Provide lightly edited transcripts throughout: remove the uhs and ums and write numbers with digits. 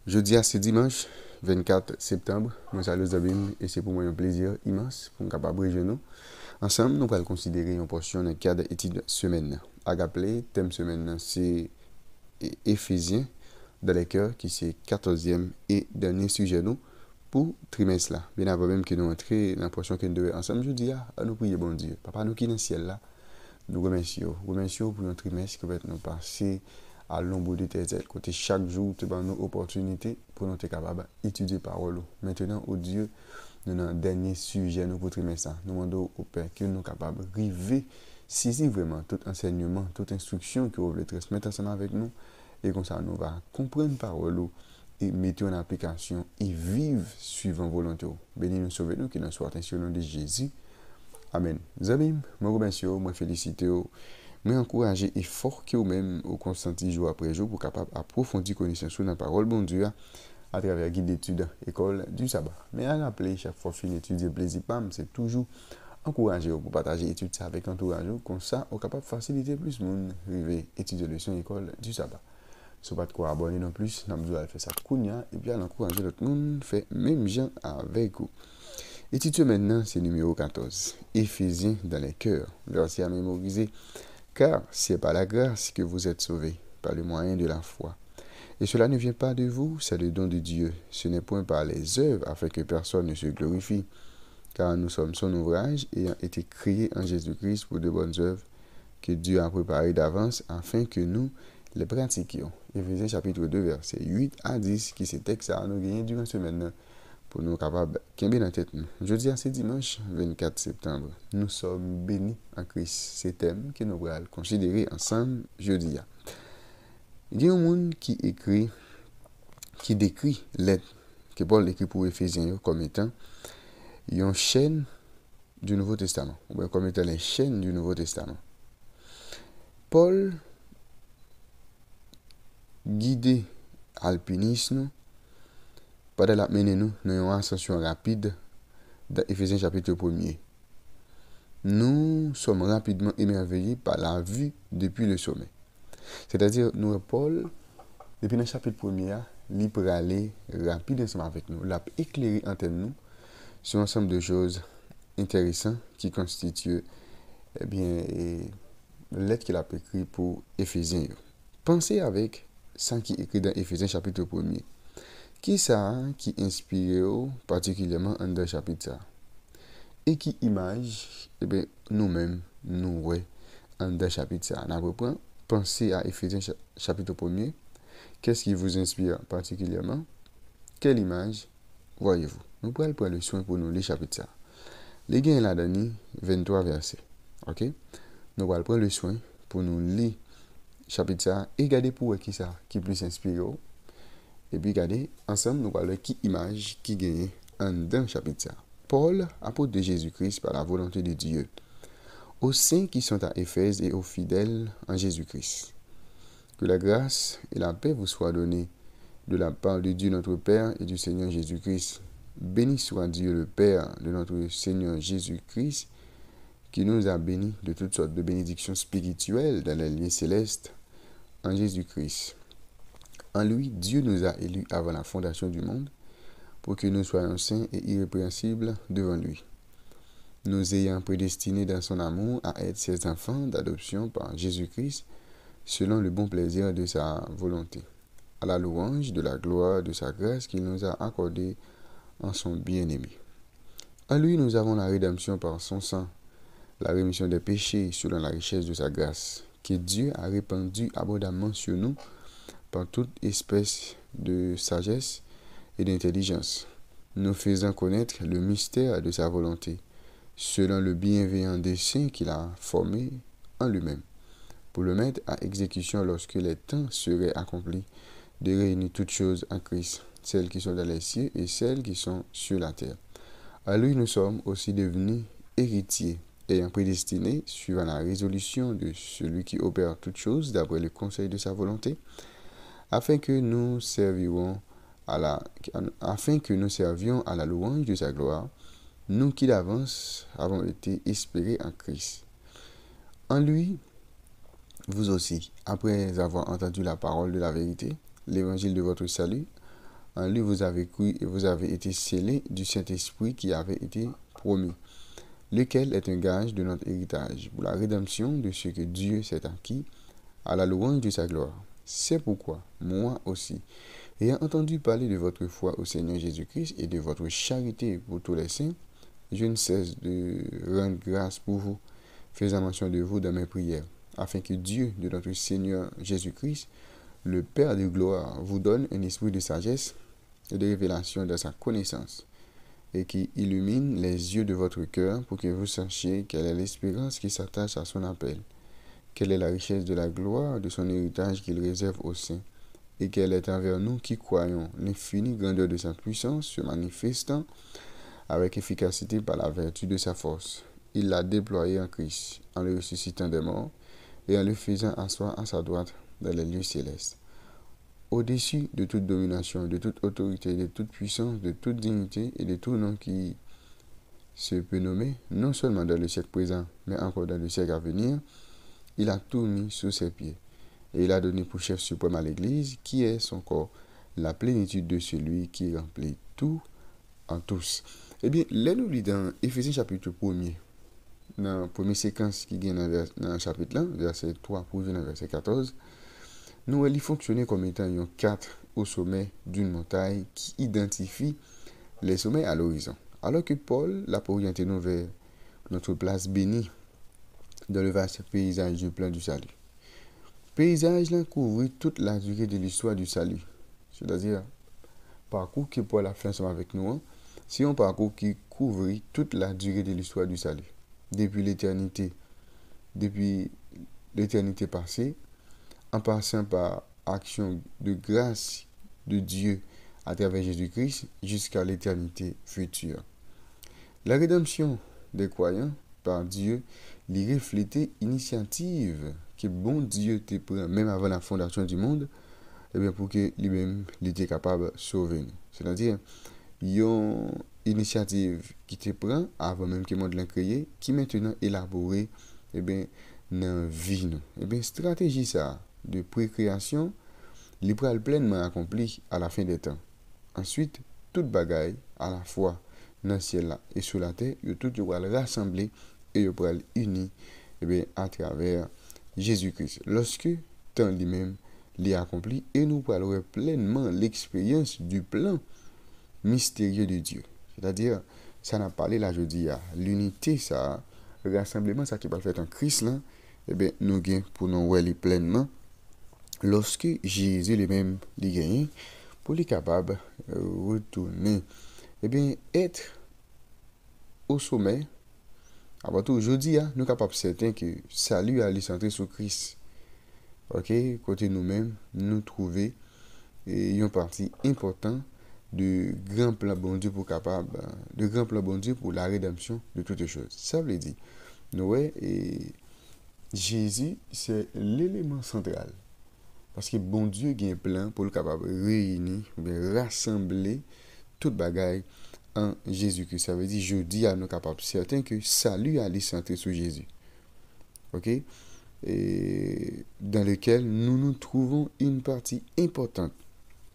Jeudi à c'est dimanche 24 septembre, nous saluons Zabim et c'est pour moi un plaisir immense pour nous capable de nous. Ensemble, nous allons considérer une portion de cadre étude semaine. À rappeler, thème semaine, c'est Éphésiens dans les cœurs, qui c'est 14e et dernier sujet nous pour trimestre là. Bien avant même que nous entrions dans la portion que nous devons ensemble, je dis à nous prier bon Dieu. Papa, nous qui dans le ciel là, nous remercions. Remercions pour notre trimestre qui va nous passer à l'ombre de tes ailes. Côté chaque jour, tu as nos opportunités pour nous être capables d'étudier parole. Maintenant, au Dieu, nous avons un dernier sujet nous pour trimestre. Nous demandons au Père que nous sommes capables de river, saisir vraiment tout enseignement, toute instruction que vous voulez transmettre ensemble avec nous. Et comme ça, nous va comprendre parole et mettre en application et vivre suivant volonté. Bénis nous, sauvez-nous, qu'il en soit ainsi au nom de Jésus. Amen. Zabim, moi remercie, moi félicite, moi encourage et fort que vous-même au constant jour après jour pour capable approfondir connaissance sur la parole bon Dieu à travers guide d'études école du sabbat. Mais à rappeler chaque fois fin étudier plaisir pam, c'est toujours encourager pour partager études avec entourage comme ça on capable faciliter plus monde arriver étudier leçon école du sabbat. Si pas de quoi abonner non plus, n'a besoin de faire ça kounya et bien encourager l'autre monde fait même gens avec vous. Étude maintenant, c'est numéro 14. Éphésiens dans les cœurs. Verset à mémoriser. Car c'est par la grâce que vous êtes sauvés, par le moyen de la foi. Et cela ne vient pas de vous, c'est le don de Dieu. Ce n'est point par les œuvres, afin que personne ne se glorifie. Car nous sommes son ouvrage, ayant été créés en Jésus-Christ pour de bonnes œuvres, que Dieu a préparées d'avance, afin que nous les pratiquions. Éphésiens chapitre 2, verset 8 à 10, qui c'est texte à nous gagner durant ce maintenant. Pour nous capables de bien en tête. Jeudi à ce dimanche 24 septembre, nous sommes bénis en Christ. C'est thème que nous allons considérer ensemble jeudi. Il y a un monde qui décrit l'aide que Paul écrit pour Éphésiens comme étant une chaîne du Nouveau Testament, ou bien comme étant les chaînes du Nouveau Testament. Paul, guidé alpinisme, pendant la mener nous dans une ascension rapide dans Éphésiens chapitre 1er. Nous sommes rapidement émerveillés par la vue depuis le sommet. C'est-à-dire, nous, Paul, depuis le chapitre 1er, il peut aller rapide ensemble avec nous. Il a éclairé en nous sur un ensemble de choses intéressantes qui constituent lettre qu'il a écrit pour Éphésiens. Pensez avec ça qui est écrit dans Éphésiens chapitre 1er. Qui ça qui inspire particulièrement dans le chapitre ça? Et qui image, nous-mêmes, nous ouais, dans le chapitre ça. On a pensez à Éphésiens chapitre 1er. Qu'est-ce qui vous inspire particulièrement? Quelle image voyez-vous? Nous pourrons prendre le soin pour nous les chapitres ça. Les gains là-dedans, 23 versets. Ok? Nous allons prendre le soin pour nous lire chapitre ça et regarder pour qui ça qui plus inspire. Et puis regardez, ensemble, nous voyons qui image qui gagne dans le chapitre ça. Paul, apôtre de Jésus-Christ par la volonté de Dieu, aux saints qui sont à Éphèse et aux fidèles en Jésus-Christ. Que la grâce et la paix vous soient données de la part de Dieu notre Père et du Seigneur Jésus-Christ. Béni soit Dieu le Père de notre Seigneur Jésus-Christ, qui nous a bénis de toutes sortes de bénédictions spirituelles dans les lieux célestes en Jésus-Christ. En lui, Dieu nous a élus avant la fondation du monde pour que nous soyons saints et irrépréhensibles devant lui. Nous ayant prédestinés dans son amour à être ses enfants d'adoption par Jésus-Christ, selon le bon plaisir de sa volonté, à la louange de la gloire de sa grâce qu'il nous a accordée en son bien-aimé. En lui, nous avons la rédemption par son sang, la rémission des péchés selon la richesse de sa grâce, que Dieu a répandue abondamment sur nous par toute espèce de sagesse et d'intelligence, nous faisant connaître le mystère de sa volonté, selon le bienveillant dessein qu'il a formé en lui-même, pour le mettre à exécution lorsque les temps seraient accomplis, de réunir toutes choses en Christ, celles qui sont dans les cieux et celles qui sont sur la terre. À lui, nous sommes aussi devenus héritiers, ayant prédestinés, suivant la résolution de celui qui opère toutes choses d'après le conseil de sa volonté, afin que nous servions à la louange de sa gloire, nous qui d'avance avons été espérés en Christ. En lui, vous aussi, après avoir entendu la parole de la vérité, l'évangile de votre salut, En lui, vous avez cru et vous avez été scellés du Saint-Esprit qui avait été promis, lequel est un gage de notre héritage, pour la rédemption de ce que Dieu s'est acquis, à la louange de sa gloire. C'est pourquoi, moi aussi, ayant entendu parler de votre foi au Seigneur Jésus-Christ et de votre charité pour tous les saints, je ne cesse de rendre grâce pour vous, faisant mention de vous dans mes prières, afin que Dieu de notre Seigneur Jésus-Christ, le Père de gloire, vous donne un esprit de sagesse et de révélation dans sa connaissance, et qui illumine les yeux de votre cœur pour que vous sachiez quelle est l'espérance qui s'attache à son appel, quelle est la richesse de la gloire de son héritage qu'il réserve aux saints, et quelle est envers nous qui croyons l'infinie grandeur de sa puissance se manifestant avec efficacité par la vertu de sa force. Il l'a déployé en Christ, en le ressuscitant des morts et en le faisant asseoir à sa droite dans les lieux célestes, au-dessus de toute domination, de toute autorité, de toute puissance, de toute dignité et de tout nom qui se peut nommer, non seulement dans le siècle présent, mais encore dans le siècle à venir. Il a tout mis sous ses pieds. Et il a donné pour chef suprême à l'Église, qui est son corps, la plénitude de celui qui remplit tout en tous. Eh bien, là nous lisons dans Éphésiens chapitre 1er, dans la première séquence qui est dans le chapitre là, verset 3 pour venir verset 14, nous allons fonctionner comme étant un 4 au sommet d'une montagne qui identifie les sommets à l'horizon. Alors que Paul l'a orienté nous vers notre place bénie dans le vaste paysage du plan du salut. Paysage là couvre toute la durée de l'histoire du salut. C'est-à-dire, parcours que Paul a fait ensemble avec nous, c'est un parcours qui couvre toute la durée de l'histoire du salut. Depuis l'éternité passée, en passant par action de grâce de Dieu à travers Jésus-Christ jusqu'à l'éternité future. La rédemption des croyants par Dieu, les refléter initiative que bon Dieu te prend même avant la fondation du monde, et bien pour que lui-même il était capable de sauver nous. C'est-à-dire, il y a une initiative qui te prend avant même que le monde l'a créé, qui maintenant élaborée et bien dans la vie nous. Et bien stratégie ça de précréation, libéral pleinement accompli à la fin des temps. Ensuite, toute bagaille à la fois dans le ciel là et sur la terre, tout va le rassembler et il va le unir et bien à travers Jésus-Christ. Lorsque temps lui-même l'est accompli et nous parlerons pleinement l'expérience du plan mystérieux de Dieu. C'est-à-dire, ça n'a parlé là, je dis, à l'unité, ça, le rassemblement, ça qui va faire en Christ là, et bien nous gagnons pour nous voir pleinement lorsque Jésus lui-même les gagne pour les capables retourner et bien être au sommet. Avant tout aujourd'hui nous sommes capables certains que salut à centrer sur Christ. OK, côté nous-mêmes nous trouver et une partie importante de grand plan bon Dieu pour capable de grand plan bon Dieu pour la rédemption de toutes choses. Ça veut dire Noé et Jésus c'est l'élément central. Parce que bon Dieu a un plan pour le capable réunir, rassembler toute bagaille en Jésus-Christ. Ça veut dire, je dis à nous capables certains que salut allait centrer sur Jésus. OK? Et dans lequel nous nous trouvons une partie importante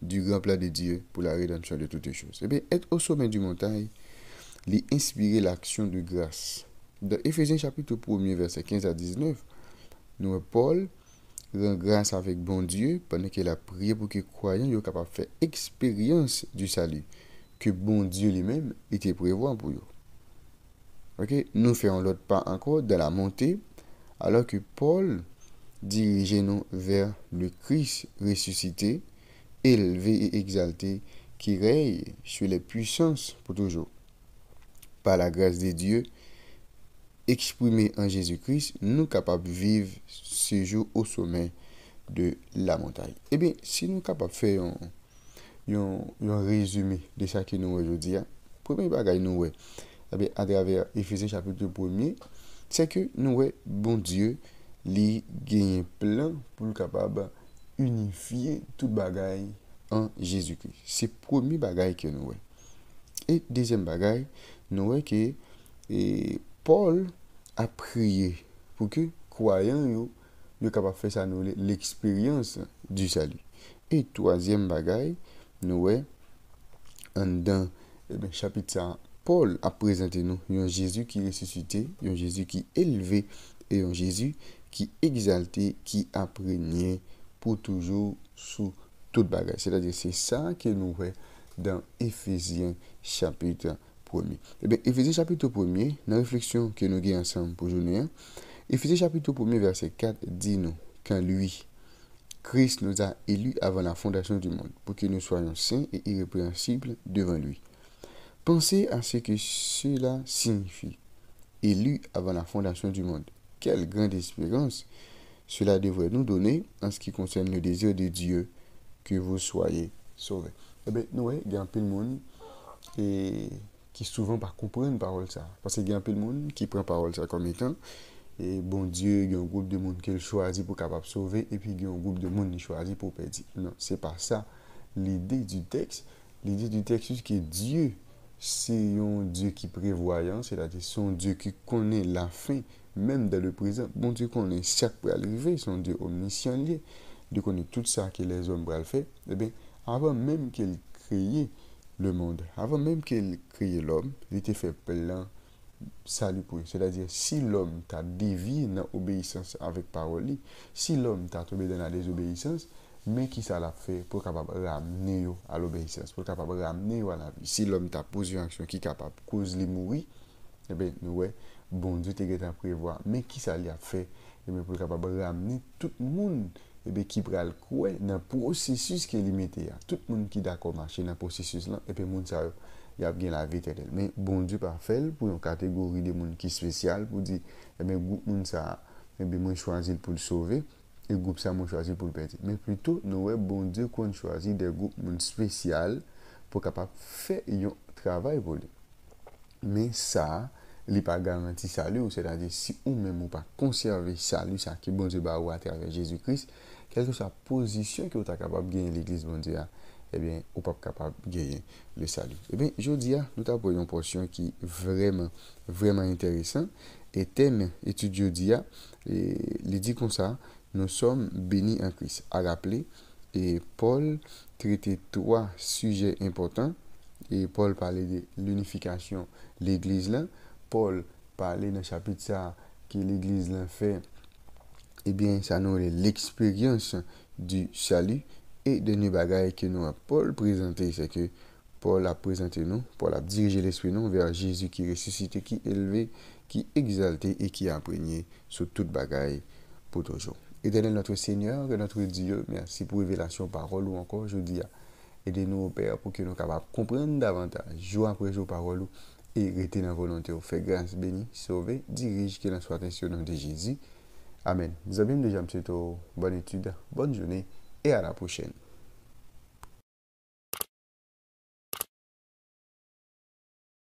du grand plan de Dieu pour la rédemption de toutes les choses. Eh bien, être au sommet du montagne, lui inspirer l'action de grâce. Dans Éphésiens chapitre 1er, verset 15 à 19, nous, Paul, rend grâce avec bon Dieu pendant qu'il a prié pour que les croyants soient capables de faire expérience du salut que bon Dieu lui-même était prévoir pour eux. Okay? Nous faisons l'autre pas encore de la montée alors que Paul dirige nous vers le Christ ressuscité, élevé et exalté qui règne sur les puissances pour toujours. Par la grâce de Dieu exprimée en Jésus-Christ, nous sommes capables de vivre ce jour au sommet de la montagne. Eh bien, si nous sommes capables de faire un résumé de ce que nous aujourd'hui, premier bagage nous à travers Éphésiens chapitre 1er, c'est que nous bon Dieu lui gagne plan pour le capable unifier toute bagaille en Jésus-Christ. C'est le premier bagage que nous et deuxième bagage nous que Paul a prié pour que croyants soient capables de faire ça l'expérience du salut. Et troisième bagaille nous dans chapitre ça, Paul a présenté nous un Jésus qui ressuscité, un Jésus qui élevé et un Jésus qui exalté, qui a régné pour toujours sous toute bagage. C'est-à-dire c'est ça que nous voyons dans Éphésiens chapitre 1er. Eh bien, Éphésiens chapitre 1er, dans la réflexion que nous avons ensemble pour aujourd'hui, Éphésiens chapitre 1er, verset 4, dit nous, quand lui, Christ nous a élus avant la fondation du monde, pour que nous soyons saints et irrépréhensibles devant lui. Pensez à ce que cela signifie, élu avant la fondation du monde. Quelle grande espérance cela devrait nous donner en ce qui concerne le désir de Dieu que vous soyez sauvés. Eh bien, nous, il y a un peu de monde qui souvent pas comprendre parole ça. Parce qu'il y a un peu de monde qui prend parole ça comme étant, et bon Dieu, il y a un groupe de monde qu'il choisit pour capable sauver, et puis il y a un groupe de monde qui choisit pour perdre. Non, c'est pas ça. L'idée du texte, c'est que Dieu, c'est un Dieu qui est prévoyant, c'est-à-dire son Dieu qui connaît la fin, même dans le présent. Bon Dieu connaît chaque pour arriver, son Dieu omniscient lié. Dieu connaît tout ça que les hommes veulent faire. Eh bien, avant même qu'il crée le monde, avant même qu'il crée l'homme, il était fait plein salut pour lui. C'est-à-dire, si l'homme t'a dévié dans l'obéissance avec parole, si l'homme t'a tombé dans la désobéissance, mais qui ça l'a fait pour capable ramener à l'obéissance, pour capable ramener à la vie. Si l'homme t'a posé une action qui est capable de cause de mourir, eh bien, ouais, bon Dieu t'a prévoir, mais qui ça l'a fait, eh bien, pour capable ramener tout le monde, eh bien, qui prend le croire dans le processus qui est limité. Tout le monde qui est d'accord marcher dans le processus là, et puis, le monde ça il y a bien la vie éternelle. Mais bon Dieu pas fait pour une catégorie de monde qui est spéciale pour dire eh bien groupe monde ça eh bien moi choisi pour le sauver et groupe ça moi choisi pour le perdre. Mais plutôt nous ouais bon Dieu qu'on choisit des groupes monde spécial pour capable faire un travail pour lui. Mais ça il pas garanti salut, c'est-à-dire si ou même ou pas conserver salut ça que bon Dieu ba ou à travers Jésus-Christ, quelle que soit la position que tu es capable de gagner l'église bon Dieu, eh bien, ou pas capable de gagner le salut. Eh bien, je dis, nous avons une portion qui est vraiment, vraiment intéressante. Et thème étude jeudi, il dit comme ça, nous sommes bénis en Christ. À rappeler, et Paul traitait trois sujets importants. Et Paul parlait de l'unification de l'église là. Paul parlait dans le chapitre ça que l'église là fait. Eh bien, ça nous est l'expérience du salut. Et de nous bagailles que nous a Paul présenté, c'est que Paul a présenté nous, Paul a dirigé l'esprit nous vers Jésus qui ressuscité, qui élevé, qui exalté et qui a imprégné sur toute bagaille pour toujours. Éternel notre Seigneur, notre Dieu, merci pour révélation, parole ou encore, je dis, aidez-nous au Père pour que nous capables de comprendre davantage, jour après jour, parole et rester dans la volonté. Fait grâce, béni, sauvé, dirige, qu'il en soit ainsi au nom de Jésus. Amen. Nous avons déjà, bonne étude, bonne journée et à la prochaine.